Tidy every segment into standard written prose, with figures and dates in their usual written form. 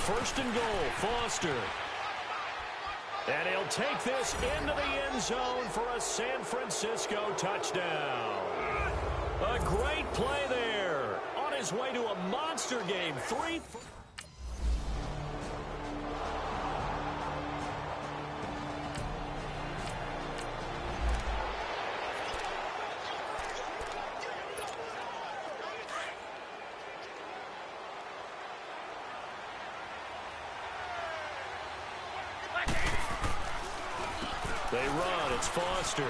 first and goal, Foster. And he'll take this into the end zone for a San Francisco touchdown. A great play there. On his way to a monster game. They run. It's Foster.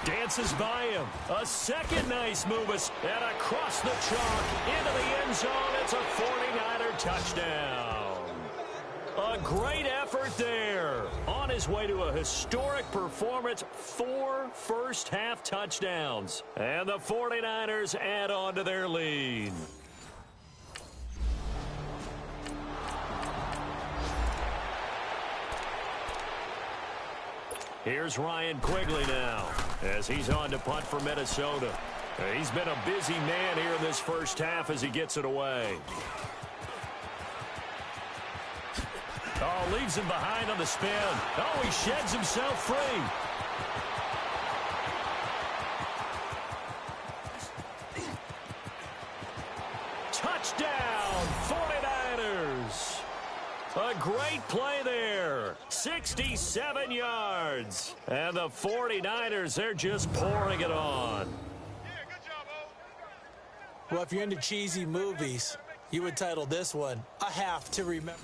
Dances by him. A second nice move. And across the chalk into the end zone. It's a 49er touchdown. A great effort there. On his way to a historic performance. 4 first-half touchdowns. And the 49ers add on to their lead. Here's Ryan Quigley now as he's on to punt for Minnesota. He's been a busy man here in this first half as he gets it away. Oh, leaves him behind on the spin. Oh, he sheds himself free. Touchdown, 49ers. A great play there. 67 yards. And the 49ers, they're just pouring it on. Well, if you're into cheesy movies, you would title this one, A Half to Remember.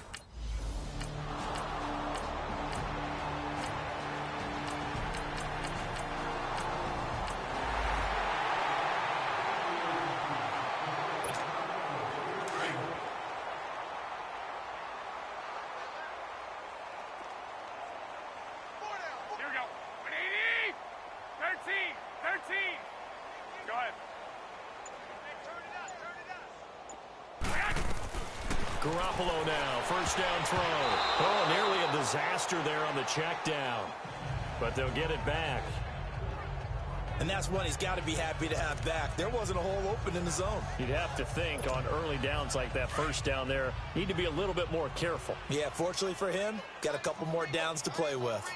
Garoppolo now, first down throw. Oh, nearly a disaster there on the check down. But they'll get it back. And that's one he's got to be happy to have back. There wasn't a hole open in the zone. You'd have to think on early downs like that first down there, need to be a little bit more careful. Yeah, fortunately for him, got a couple more downs to play with.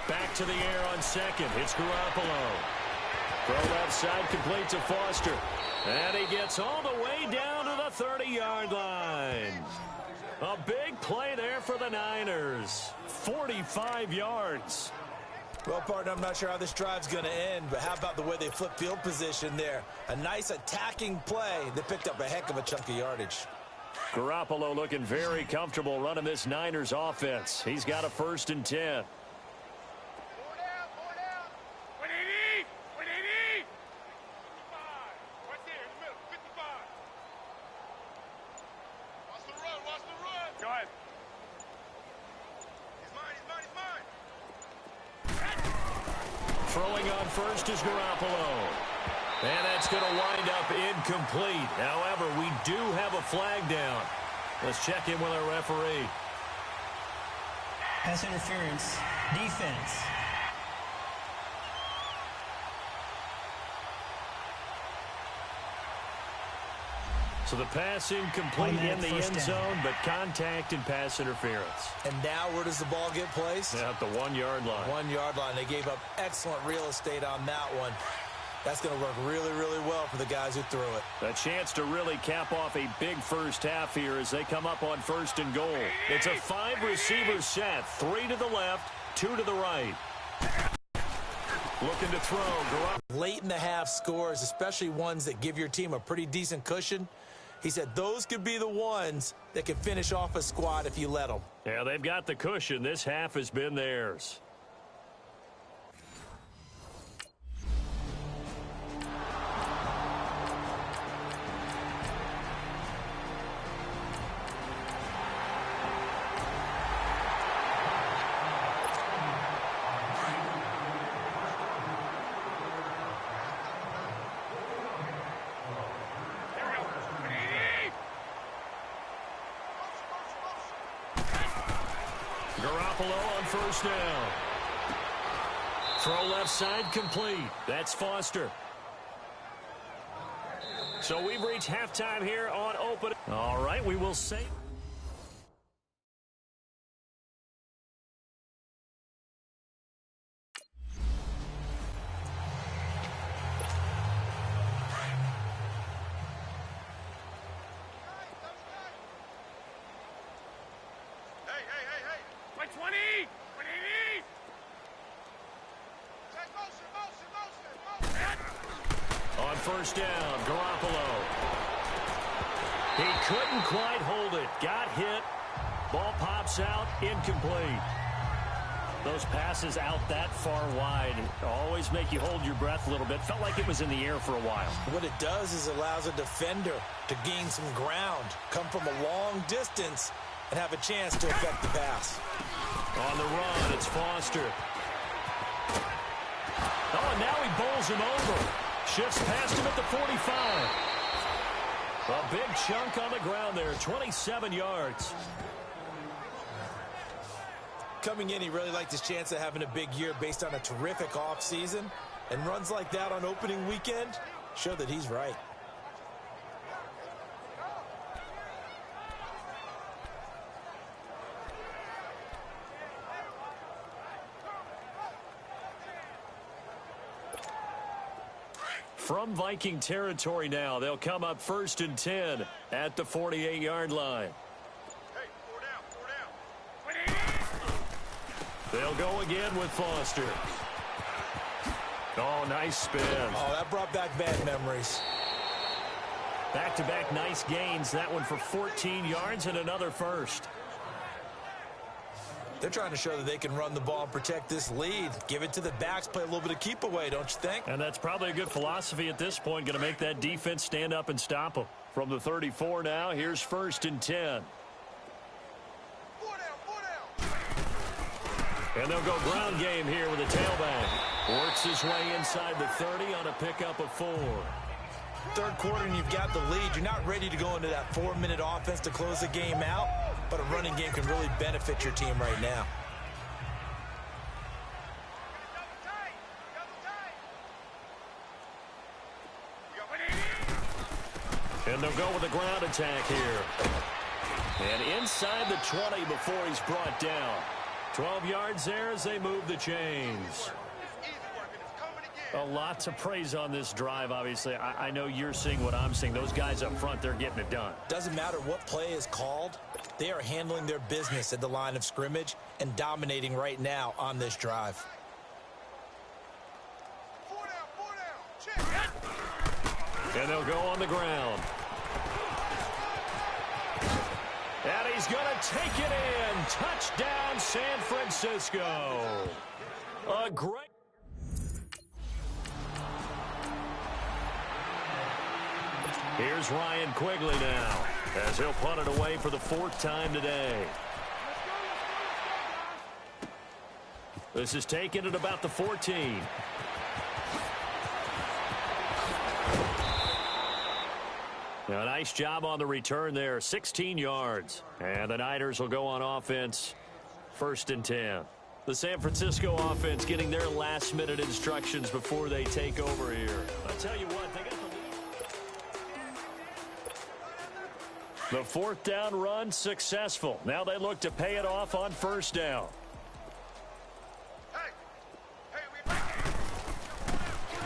Back to the air on second. It's Garoppolo. Throw left side, complete to Foster. And he gets all the way down to the 30-yard line. A big play there for the Niners. 45 yards. Well, partner, I'm not sure how this drive's going to end, but how about the way they flip field position there? A nice attacking play that picked up a heck of a chunk of yardage. Garoppolo looking very comfortable running this Niners offense. He's got a 1st and 10. Throwing on first is Garoppolo. And that's going to wind up incomplete. However, we do have a flag down. Let's check in with our referee. Pass interference. Defense. So the pass incomplete in the end zone, but contact and pass interference. And now where does the ball get placed? At the 1-yard line. 1-yard line. They gave up excellent real estate on that one. That's going to work really, really well for the guys who threw it. A chance to really cap off a big first half here as they come up on 1st and goal. It's a 5-receiver set. 3 to the left, 2 to the right. Looking to throw. Late in the half scores, especially ones that give your team a pretty decent cushion. He said those could be the ones that can finish off a squad if you let them. Yeah, they've got the cushion. This half has been theirs. Garoppolo on 1st down. Throw left side complete. That's Foster. So we've reached halftime here on open. All right, we will save. On first down, Garoppolo. He couldn't quite hold it. Got hit. Ball pops out. Incomplete. Those passes out that far wide always make you hold your breath a little bit. Felt like it was in the air for a while. What it does is allows a defender to gain some ground, come from a long distance, and have a chance to affect the pass. On the run, it's Foster. Oh, and now he bowls him over. Shifts past him at the 45. A big chunk on the ground there, 27 yards. Coming in, he really liked his chance of having a big year based on a terrific offseason. And runs like that on opening weekend show that he's right. From Viking territory now, they'll come up 1st and 10 at the 48-yard line. Hey, 4 down. They'll go again with Foster. Oh, nice spin. Oh, that brought back bad memories. Back-to-back nice gains. That one for 14 yards and another first. They're trying to show that they can run the ball and protect this lead. Give it to the backs, play a little bit of keep away, don't you think? And that's probably a good philosophy at this point. Going to make that defense stand up and stop them. From the 34 now, here's 1st and 10. 4 down. And they'll go ground game here with a tailback. Works his way inside the 30 on a pickup of 4. Third quarter and you've got the lead. You're not ready to go into that 4-minute offense to close the game out, but a running game can really benefit your team right now. And they'll go with a ground attack here. And inside the 20 before he's brought down. 12 yards there as they move the chains. A lot to praise on this drive, obviously. I know you're seeing what I'm seeing. Those guys up front, they're getting it done. Doesn't matter what play is called. They are handling their business at the line of scrimmage and dominating right now on this drive. 4 down. Check. And they'll go on the ground. And he's going to take it in. Touchdown, San Francisco. A great... Here's Ryan Quigley now, as he'll punt it away for the 4th time today. This is taken at about the 14. Now, a nice job on the return there, 16 yards. And the Niners will go on offense, 1st and 10. The San Francisco offense getting their last-minute instructions before they take over here. I'll tell you what, they got the 4th down run successful. Now they look to pay it off on 1st down.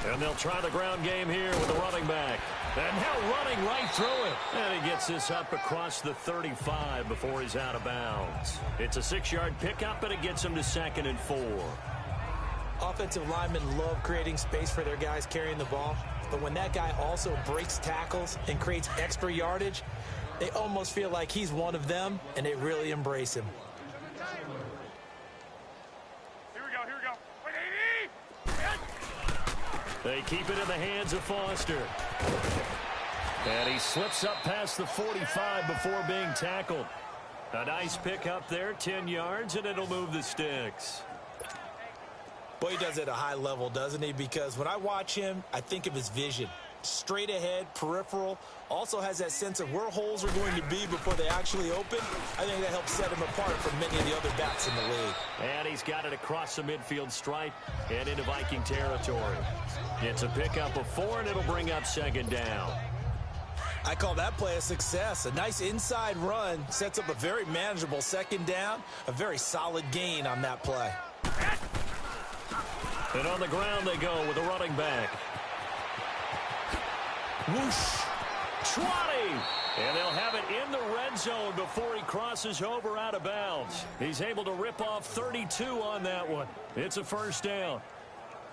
And they'll try the ground game here with the running back. And now running right through it. And he gets this up across the 35 before he's out of bounds. It's a 6-yard pickup, and it gets him to 2nd and 4. Offensive linemen love creating space for their guys carrying the ball. But when that guy also breaks tackles and creates extra yardage, they almost feel like he's one of them, and they really embrace him. Here we go. They keep it in the hands of Foster. And he slips up past the 45 before being tackled. A nice pick up there, 10 yards, and it'll move the sticks. Boy, he does it at a high level, doesn't he? Because when I watch him, I think of his vision. straight ahead, peripheral. Also has that sense of where holes are going to be before they actually open. I think that helps set him apart from many of the other backs in the league. And he's got it across the midfield stripe and into Viking territory. It's a pickup of 4, and it'll bring up second down. I call that play a success. A nice inside run sets up a very manageable second down. A very solid gain on that play. And on the ground they go with a running back. Whoosh. 20. And they'll have it in the red zone before he crosses over out of bounds. He's able to rip off 32 on that one. It's a first down.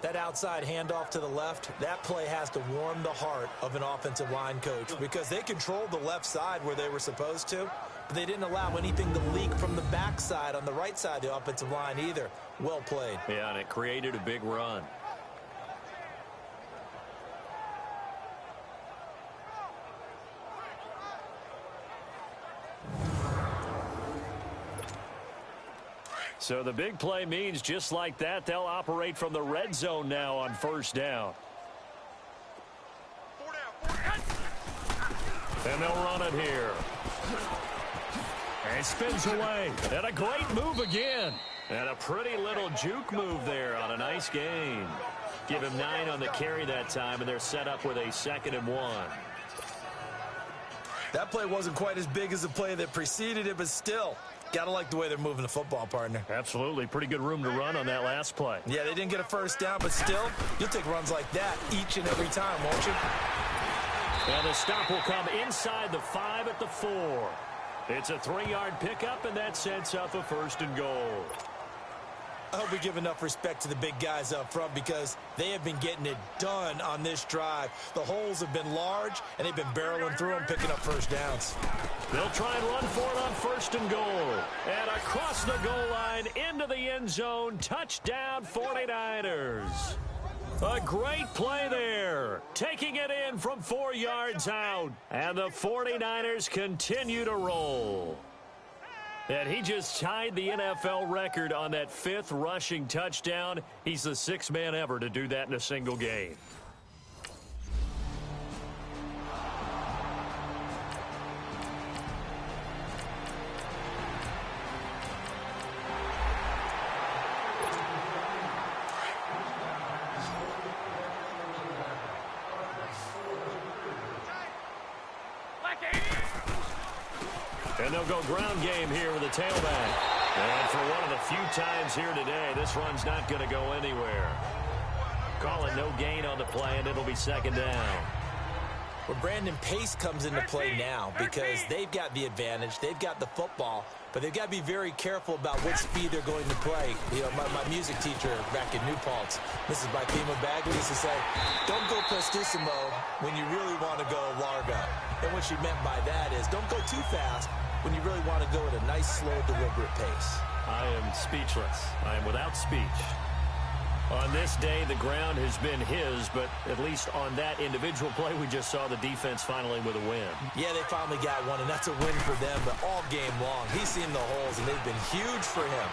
That outside handoff to the left, that play has to warm the heart of an offensive line coach because they controlled the left side where they were supposed to, but they didn't allow anything to leak from the backside on the right side of the offensive line either. Well played. Yeah, and it created a big run. So the big play means just like that, they'll operate from the red zone now on first down. 4 down. And they'll run it here. And spins away. And a great move again. And a pretty little juke move there on a nice gain. Give him 9 on the carry that time, and they're set up with a 2nd and 1. That play wasn't quite as big as the play that preceded it, but still, got to like the way they're moving the football, partner. Absolutely. Pretty good room to run on that last play. Yeah, they didn't get a first down, but still, you'll take runs like that each and every time, won't you? And the stop will come inside the 5 at the 4. It's a 3-yard pickup, and that sets up a 1st and goal. I hope we give enough respect to the big guys up front because they have been getting it done on this drive. The holes have been large, and they've been barreling through them, picking up first downs. They'll try and run for it on 1st and goal. And across the goal line into the end zone. Touchdown 49ers. A great play there. Taking it in from 4 yards out. And the 49ers continue to roll. And he just tied the NFL record on that 5th rushing touchdown. He's the 6th man ever to do that in a single game. And they'll go ground game here with a tailback. And for one of the few times here today, this run's not going to go anywhere. Calling no gain on the play, and it'll be 2nd down. Well, Brandon, pace comes into play now because they've got the advantage. They've got the football, but they've got to be very careful about what speed they're going to play. You know, my music teacher back in New Paltz, Mrs. Bipema Bagley, used to say, don't go prestissimo when you really want to go largo. And what she meant by that is don't go too fast when you really want to go at a nice, slow, deliberate pace. I am speechless. I am without speech. On this day, the ground has been his, but at least on that individual play, we just saw the defense finally with a win. Yeah, they finally got one, and that's a win for them, but all game long, he's seen the holes, and they've been huge for him.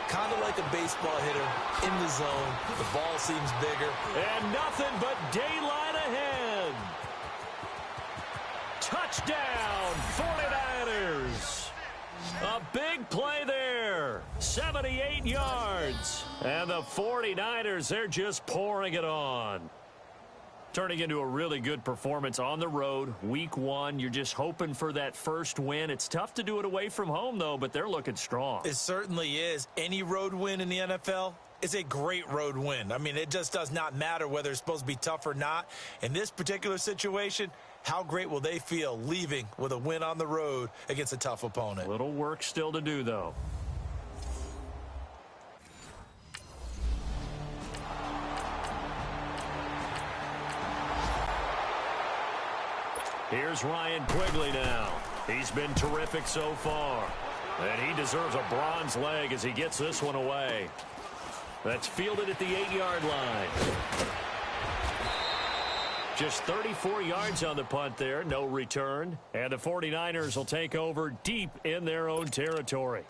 Kind of like a baseball hitter in the zone. The ball seems bigger. And nothing but daylight ahead. Touchdown, 49ers. A big play there. 78 yards. And the 49ers, they're just pouring it on. Turning into a really good performance on the road. Week 1, you're just hoping for that first win. It's tough to do it away from home, though, but they're looking strong. It certainly is. Any road win in the NFL is a great road win. I mean, it just does not matter whether it's supposed to be tough or not. In this particular situation, how great will they feel leaving with a win on the road against a tough opponent? Little work still to do, though. Here's Ryan Quigley now. He's been terrific so far. And he deserves a bronze leg as he gets this one away. That's fielded at the 8-yard line. Just 34 yards on the punt there, no return. And the 49ers will take over deep in their own territory.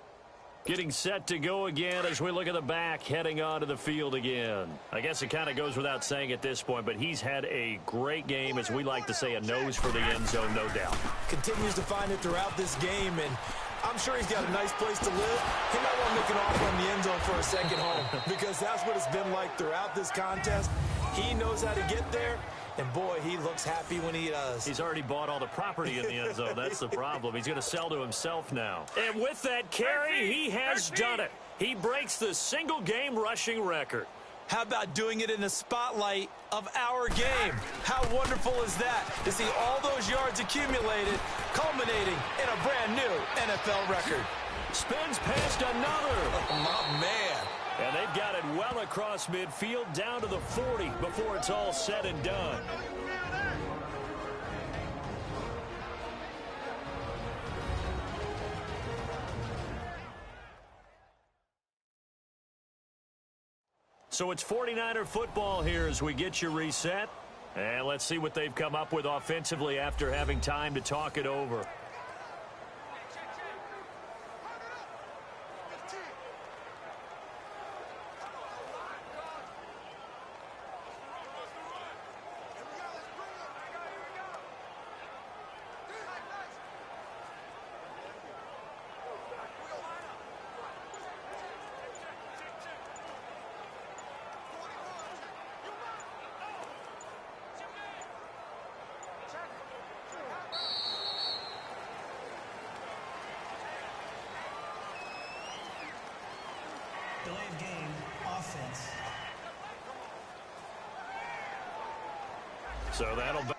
Getting set to go again as we look at the back, heading onto the field again. I guess it kind of goes without saying at this point, but he's had a great game, as we like to say, a nose for the end zone, no doubt. Continues to find it throughout this game, and I'm sure he's got a nice place to live. He might want to make an offer on the end zone for a second home, because that's what it's been like throughout this contest. He knows how to get there. And, boy, he looks happy when he does. He's already bought all the property in the end zone. That's the problem. He's going to sell to himself now. And with that carry, he has done it. He breaks the single-game rushing record. How about doing it in the spotlight of our game? How wonderful is that to see all those yards accumulated, culminating in a brand-new NFL record. Spins past another. Oh, my man. And they've got it well across midfield, down to the 40 before it's all said and done. So it's 49er football here as we get you reset. And let's see what they've come up with offensively after having time to talk it over. Delay of game, offense. So that'll